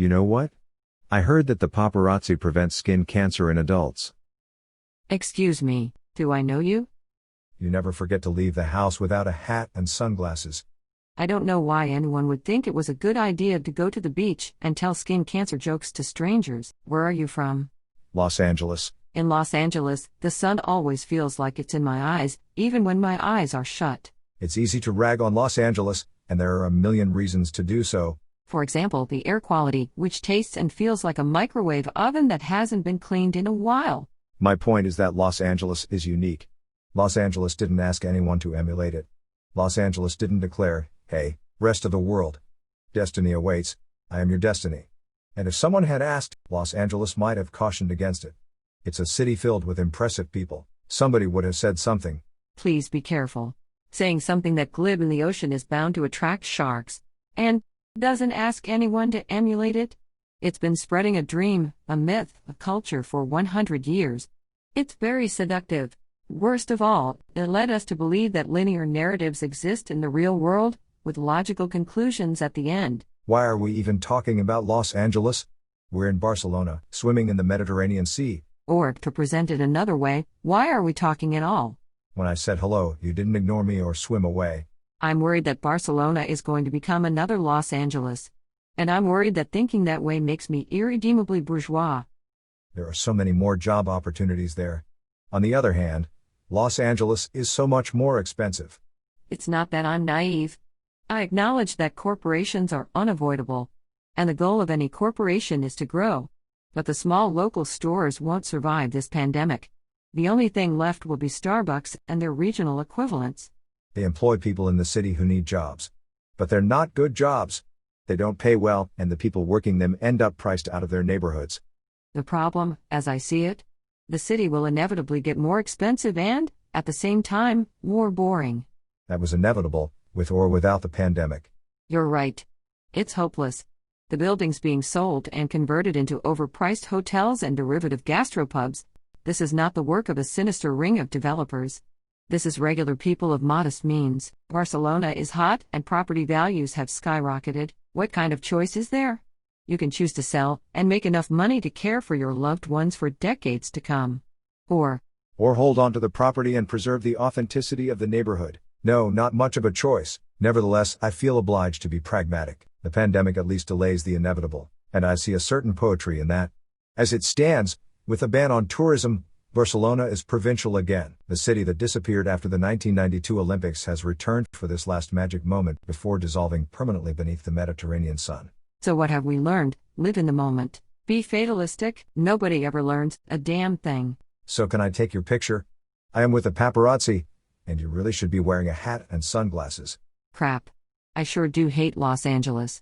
You know what? I heard that the paparazzi prevents skin cancer in adults. Excuse me, do I know you? You never forget to leave the house without a hat and sunglasses. I don't know why anyone would think it was a good idea to go to the beach and tell skin cancer jokes to strangers. Where are you from? Los Angeles. In Los Angeles, the sun always feels like it's in my eyes, even when my eyes are shut. It's easy to rag on Los Angeles, and there are a million reasons to do so. For example, the air quality, which tastes and feels like a microwave oven that hasn't been cleaned in a while. My point is that Los Angeles is unique. Los Angeles didn't ask anyone to emulate it. Los Angeles didn't declare, hey, rest of the world. Destiny awaits, I am your destiny. And if someone had asked, Los Angeles might have cautioned against it. It's a city filled with impressive people. Somebody would have said something. Please be careful. Saying something that glib in the ocean is bound to attract sharks. And doesn't ask anyone to emulate it. It's been spreading a dream, a myth, a culture for 100 years. It's very seductive. Worst of all, it led us to believe that linear narratives exist in the real world, with logical conclusions at the end. Why are we even talking about Los Angeles? We're in Barcelona, swimming in the Mediterranean Sea. Or, to present it another way, why are we talking at all? When I said hello, you didn't ignore me or swim away. I'm worried that Barcelona is going to become another Los Angeles. And I'm worried that thinking that way makes me irredeemably bourgeois. There are so many more job opportunities there. On the other hand, Los Angeles is so much more expensive. It's not that I'm naive. I acknowledge that corporations are unavoidable. And the goal of any corporation is to grow. But the small local stores won't survive this pandemic. The only thing left will be Starbucks and their regional equivalents. They employ people in the city who need jobs. But they're not good jobs. They don't pay well, and the people working them end up priced out of their neighborhoods. The problem, as I see it, the city will inevitably get more expensive and, at the same time, more boring. That was inevitable, with or without the pandemic. You're right. It's hopeless. The buildings being sold and converted into overpriced hotels and derivative gastropubs. This is not the work of a sinister ring of developers. This is regular people of modest means. Barcelona is hot and property values have skyrocketed. What kind of choice is there? You can choose to sell and make enough money to care for your loved ones for decades to come. Or hold on to the property and preserve the authenticity of the neighborhood. No, not much of a choice. Nevertheless, I feel obliged to be pragmatic. The pandemic at least delays the inevitable, and I see a certain poetry in that. As it stands, with a ban on tourism, Barcelona is provincial again. The city that disappeared after the 1992 Olympics has returned for this last magic moment before dissolving permanently beneath the Mediterranean sun. So what have we learned? Live in the moment. Be fatalistic. Nobody ever learns a damn thing. So can I take your picture? I am with the paparazzi, and you really should be wearing a hat and sunglasses. Crap. I sure do hate Los Angeles.